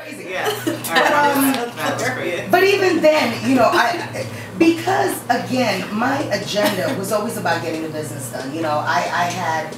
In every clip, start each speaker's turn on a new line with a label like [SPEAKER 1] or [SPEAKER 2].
[SPEAKER 1] crazy.
[SPEAKER 2] Yeah.
[SPEAKER 1] But even then, you know, because again, my agenda was always about getting the business done. You know, I had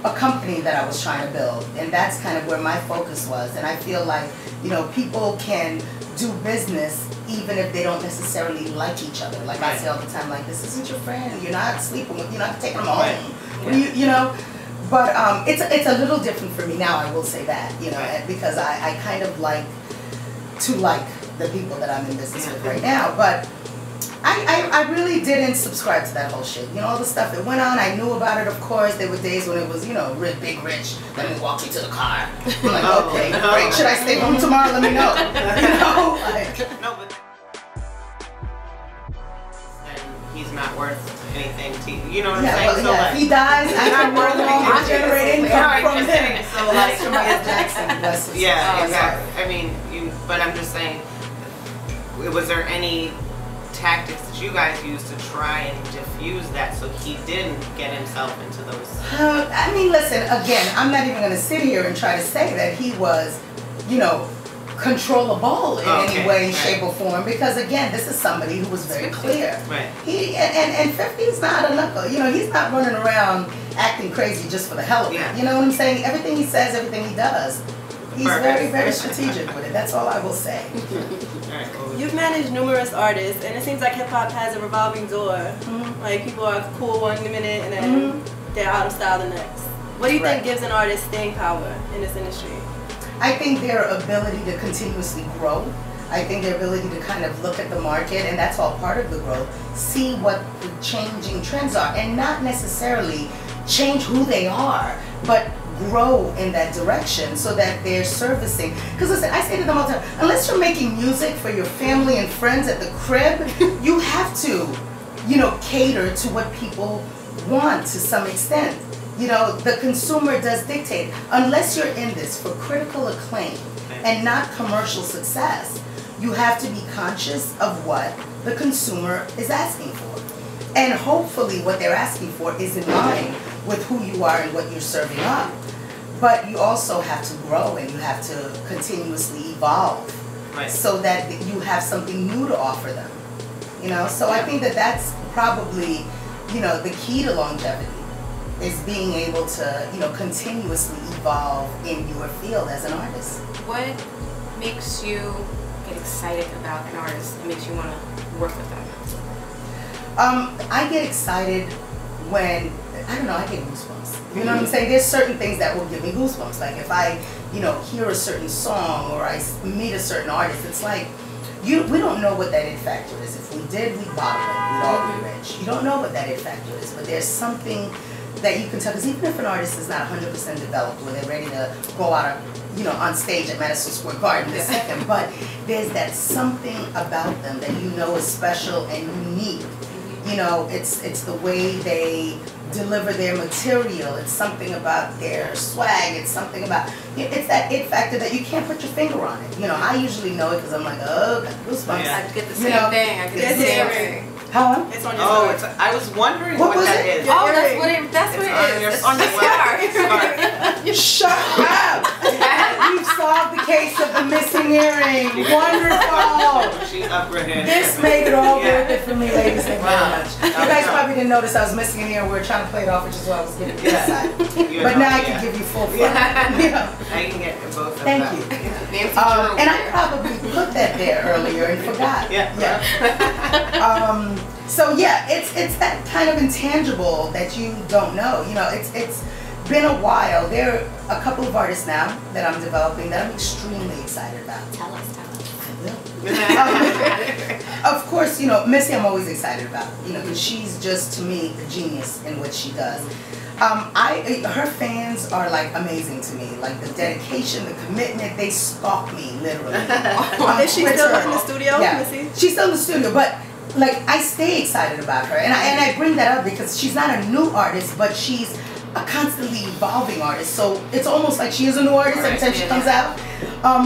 [SPEAKER 1] a company that I was trying to build, and that's kind of where my focus was. And I feel like, you know, people can do business even if they don't necessarily like each other. Like I say all the time, like, this isn't your friend. You're not sleeping with. You're not taking them home. Yeah. You know. But it's a little different for me now. I will say that, you know, because I kind of like to like the people that I'm in business with right now. But I really didn't subscribe to that whole shit. You know, all the stuff that went on, I knew about it, of course. There were days when it was, you know, big rich. Let me walk you to the car. I'm like, okay, great. Should I stay home tomorrow? Let me know. You know, like,
[SPEAKER 2] no, but he's not worth anything to you. You know what I'm saying?
[SPEAKER 1] Well,
[SPEAKER 2] so like,
[SPEAKER 1] if he dies, I can work on generating income from him.
[SPEAKER 2] So like,
[SPEAKER 1] Jackson,
[SPEAKER 2] yeah, exactly. I mean, but I'm just saying, was there any tactics that you guys used to try and diffuse that so he didn't get himself into those?
[SPEAKER 1] I mean, listen, again, I'm not even going to sit here and try to say that he was, you know, controllable in any way, shape, or form, because again, this is somebody who was very clear.
[SPEAKER 2] Right.
[SPEAKER 1] He and 50's not a knuckle. You know, he's not running around acting crazy just for the hell of it. You know what I'm saying? Everything he says, everything he does, he's very strategic with it. That's all I will say.
[SPEAKER 3] You've managed numerous artists, and it seems like hip hop has a revolving door. Like, people are cool one minute and then they're out of style the next. What do you think gives an artist staying power in this industry?
[SPEAKER 1] I think their ability to continuously grow. I think their ability to kind of look at the market, and that's all part of the growth, see what the changing trends are, and not necessarily change who they are, but grow in that direction so that they're servicing. Because listen, I say to them all the time, unless you're making music for your family and friends at the crib, you have to, you know, cater to what people want to some extent. You know, the consumer does dictate. Unless you're in this for critical acclaim and not commercial success, you have to be conscious of what the consumer is asking for. And hopefully what they're asking for is in line with who you are and what you're serving up. But you also have to grow, and you have to continuously evolve so that you have something new to offer them. You know, so I think that that's probably, you know, the key to longevity, is being able to, you know, continuously evolve in your field as an artist.
[SPEAKER 4] What makes you get excited about an artist and makes you want to work with them?
[SPEAKER 1] I get excited when, I don't know, I get goosebumps. You know what I'm saying? There's certain things that will give me goosebumps. Like if I, you know, hear a certain song or I meet a certain artist, it's like, we don't know what that it factor is. If we did, we'd bottle it. We'd all be rich. You don't know what that it factor is, but there's something that you can tell, because even if an artist is not 100% developed, where they're ready to go out, you know, on stage at Madison Square Garden this second, but there's that something about them that you know is special and unique. You know, it's the way they deliver their material. It's something about their swag. It's something about, it's that it factor that you can't put your finger on it. You know, I usually know it because I'm like, oh, got goosebumps.
[SPEAKER 4] I get the same thing. I get the same thing.
[SPEAKER 1] Huh?
[SPEAKER 3] It's on your scar.
[SPEAKER 2] I was wondering what that is.
[SPEAKER 4] Oh, that's what it is. It's on the scar.
[SPEAKER 1] Shut up! We've solved the case of the missing earring. Wonderful!
[SPEAKER 2] She's upgraded.
[SPEAKER 1] This made it all worth it for me, ladies. Thank you very much. You guys probably didn't notice I was missing an ear. We were trying to play it off, which is why I was giving you this side. But now I can give you full fun. Yeah.
[SPEAKER 2] I can get both of them.
[SPEAKER 1] Thank you. And I probably put that there earlier and forgot.
[SPEAKER 2] Yeah.
[SPEAKER 1] So yeah, it's that kind of intangible that you don't know. You know, it's been a while. There are a couple of artists now that I'm developing that I'm extremely excited about.
[SPEAKER 4] Tell us.
[SPEAKER 1] I will. Of course, you know, Missy I'm always excited about. You know, because she's just, to me, a genius in what she does. Her fans are like amazing to me. Like the dedication, the commitment, they stalk me literally.
[SPEAKER 3] Is she still in the studio, Missy?
[SPEAKER 1] She's still in the studio, but like I stay excited about her, and I bring that up because she's not a new artist, but she's a constantly evolving artist. So it's almost like she is a new artist every time she comes out.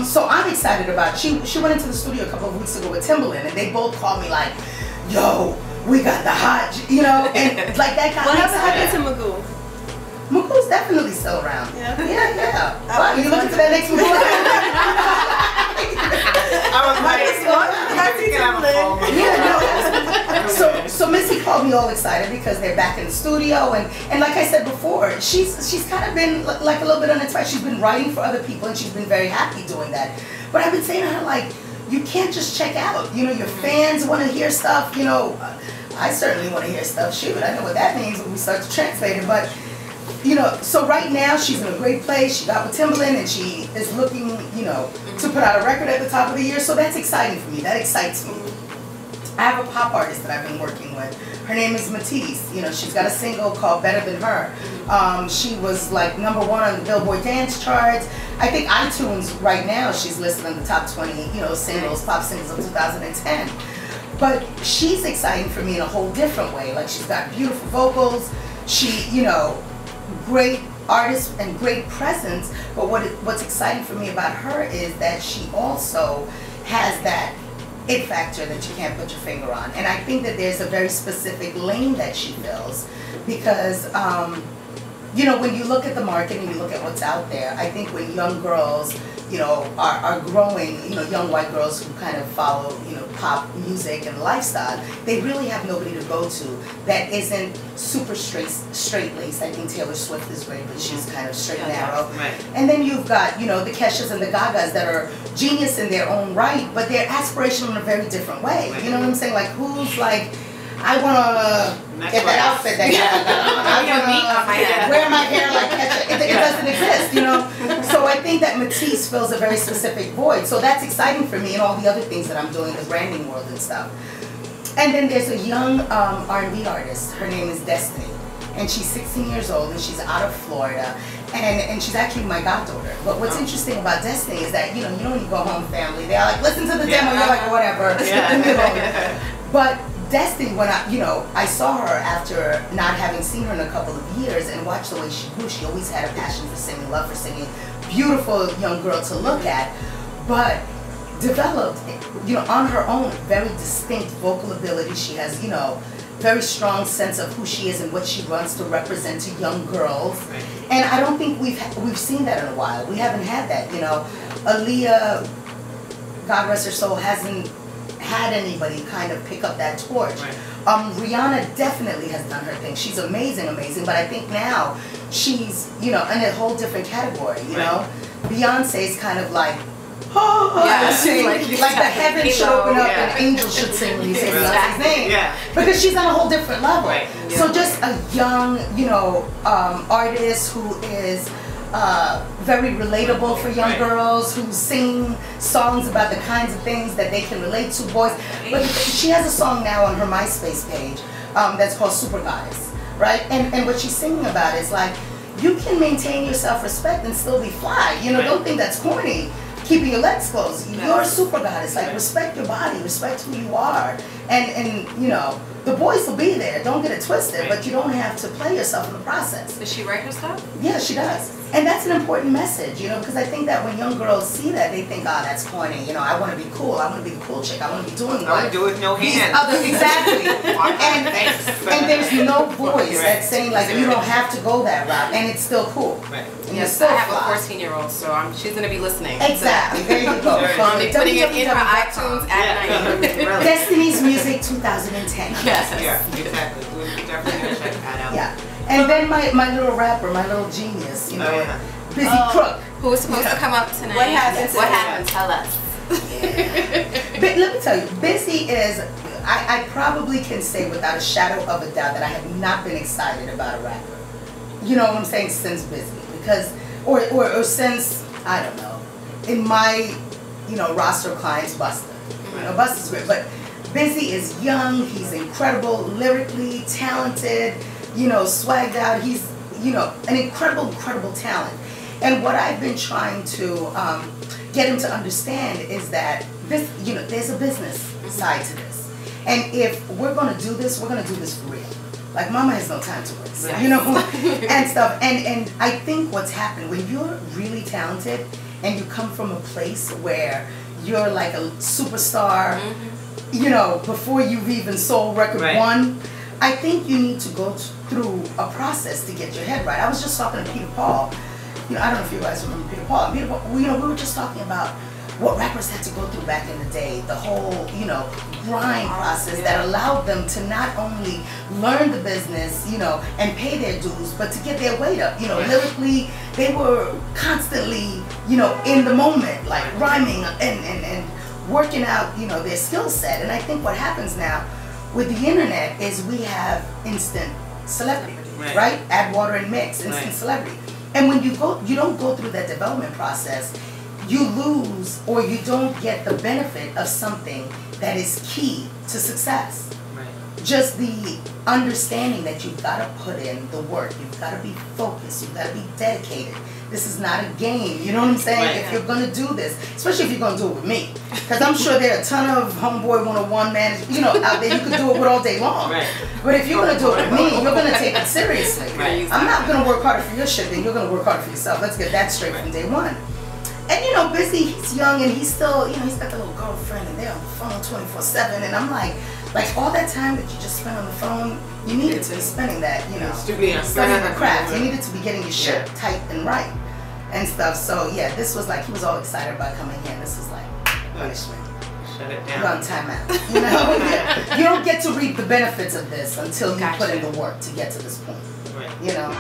[SPEAKER 1] So I'm excited about it. She went into the studio a couple of weeks ago with Timbaland, and they both called me like, "Yo, we got the hot," you know, and like that got
[SPEAKER 3] What
[SPEAKER 1] me
[SPEAKER 3] happened
[SPEAKER 1] excited.
[SPEAKER 3] to Magoo?
[SPEAKER 1] Muku's definitely still around.
[SPEAKER 3] Yeah.
[SPEAKER 1] Yeah. Wow, you looking for that next Muku?
[SPEAKER 2] I was like,
[SPEAKER 1] So Missy called me all excited because they're back in the studio, and like I said before, she's kind of been like a little bit uninspired. She's been writing for other people, and she's been very happy doing that. But I've been saying to her, like, you can't just check out. You know, your fans want to hear stuff. You know, I certainly want to hear stuff. Shoot, I know what that means when we start to translate it, but. You know, so right now she's in a great place. She got with Timbaland and she is looking, you know, to put out a record at the top of the year. So that's exciting for me. That excites me. I have a pop artist that I've been working with. Her name is Matisse. You know, she's got a single called Better Than Her. She was like #1 on the Billboard dance charts. I think iTunes right now she's listed in the top 20, you know, singles, pop singles of 2010. But she's exciting for me in a whole different way. Like she's got beautiful vocals. She, you know, great artist and great presence, but what's exciting for me about her is that she also has that it factor that you can't put your finger on, and I think that there's a very specific lane that she fills because you know, when you look at the market and you look at what's out there, I think when young girls, you know, are growing, you know, young white girls who kind of follow, you know, pop music and lifestyle, they really have nobody to go to that isn't super straight-laced. I think Taylor Swift is great, but she's kind of straight and narrow.
[SPEAKER 2] Right.
[SPEAKER 1] And then you've got, you know, the Keshas and the Gagas that are genius in their own right, but they're aspirational in a very different way. You know what I'm saying? Like, who's like, I want to get that outfit that I want to wear my hair like Kesha. It doesn't exist, you know? So I think that Matisse fills a very specific void. So that's exciting for me and all the other things that I'm doing, the branding world and stuff. And then there's a young R&B artist. Her name is Destiny. And she's 16 years old and she's out of Florida. And she's actually my goddaughter. But what's interesting about Destiny is that, you know when you go home family, they're like, listen to the demo, you're like, whatever. But Destiny, when I saw her after not having seen her in a couple of years and watched the way she grew. She always had a passion for singing, love for singing, beautiful young girl to look at, but developed, you know, on her own, very distinct vocal ability. She has, you know, very strong sense of who she is and what she wants to represent to young girls.
[SPEAKER 2] Right.
[SPEAKER 1] And I don't think we've seen that in a while. We haven't had that, you know. Aaliyah, God rest her soul, hasn't had anybody kind of pick up that torch.
[SPEAKER 2] Right.
[SPEAKER 1] Rihanna definitely has done her thing. She's amazing, but I think now she's, you know, in a whole different category, you know. Beyonce is kind of like, like the heavens should open up and angels should sing when you say Beyonce's name. Because she's on a whole different level.
[SPEAKER 2] Right.
[SPEAKER 1] So just a young, you know, artist who is very relatable for young girls, who sing songs about the kinds of things that they can relate to, boys. But she has a song now on her MySpace page that's called Super Goddess, right? And what she's singing about is like, you can maintain your self-respect and still be fly. You know, don't think that's corny. Keeping your legs closed. You're a super goddess. Like, respect your body, respect who you are. And you know, the boys will be there. Don't get it twisted, but you don't have to play yourself in the process.
[SPEAKER 4] Does she write her stuff?
[SPEAKER 1] Yeah, she does. And that's an important message, you know, because I think that when young girls see that, they think, oh, that's corny. You know, I want to be cool. I want to be the cool chick. I want to be doing
[SPEAKER 2] I want to do it with no hands.
[SPEAKER 1] Exactly. and there's no voice that's saying, like, you don't have to go that route. And it's still cool.
[SPEAKER 2] Right.
[SPEAKER 4] Yes, I have a 14-year-old, so she's going to be listening.
[SPEAKER 1] Exactly. There you go.
[SPEAKER 4] I'll be putting it in her iTunes at night.
[SPEAKER 1] Destiny's Music 2010.
[SPEAKER 4] Yes.
[SPEAKER 2] Yeah, exactly. We're definitely going to check that out.
[SPEAKER 1] Yeah. And then my little rapper, my little genius, you know, Busy Crook.
[SPEAKER 4] Who was supposed to come up tonight?
[SPEAKER 3] What happened?
[SPEAKER 4] What happened? Tell us.
[SPEAKER 1] But let me tell you, Busy is, I probably can say without a shadow of a doubt that I have not been excited about a rapper. You know what I'm saying? Since Busy. Because, or since, I don't know, in my, you know, roster of clients, Busta. You know, Busta's great, but Busy is young, he's incredible, lyrically talented, you know, swagged out. He's, you know, an incredible talent. And what I've been trying to get him to understand is that this, you know, there's a business side to this. And if we're going to do this, we're going to do this for real. Like, mama has no time to waste, you know, and stuff. And I think what's happened, when you're really talented and you come from a place where you're like a superstar, you know, before you've even sold record one, I think you need to go through a process to get your head right. I was just talking to Peter Paul. You know, I don't know if you guys remember Peter Paul. Peter Paul, you know, we were just talking about what rappers had to go through back in the day, the whole, you know, grind process that allowed them to not only learn the business, you know, and pay their dues, but to get their weight up. You know, lyrically, they were constantly, you know, in the moment, like rhyming and working out, you know, their skill set. And I think what happens now with the internet is we have instant celebrity, right? Add water and mix, instant celebrity. And when you don't go through that development process, you lose or you don't get the benefit of something that is key to success. Just the understanding that you've got to put in the work, you've got to be focused, you've got to be dedicated. This is not a game, you know what I'm saying? If you're going to do this, especially if you're going to do it with me, because I'm sure there are a ton of Homeboy 101 managers, you know, out there you can do it with all day long. But if you're going to do it with me, you're going to take it seriously. I'm not going to work harder for your shit, then you're going to work harder for yourself. Let's get that straight from day one. And you know, Busy, he's young and he's still, you know, he's got the little girlfriend and they're on the phone 24/7. And I'm like all that time that you just spent on the phone, you needed to be spending that, you know, studying the craft. You needed to be getting your shit tight and right and stuff. So yeah, this was like, he was all excited about coming here. This was like punishment.
[SPEAKER 2] Shut it down.
[SPEAKER 1] You're on timeout. You know, you don't get to reap the benefits of this until you put in the work to get to this point. You know.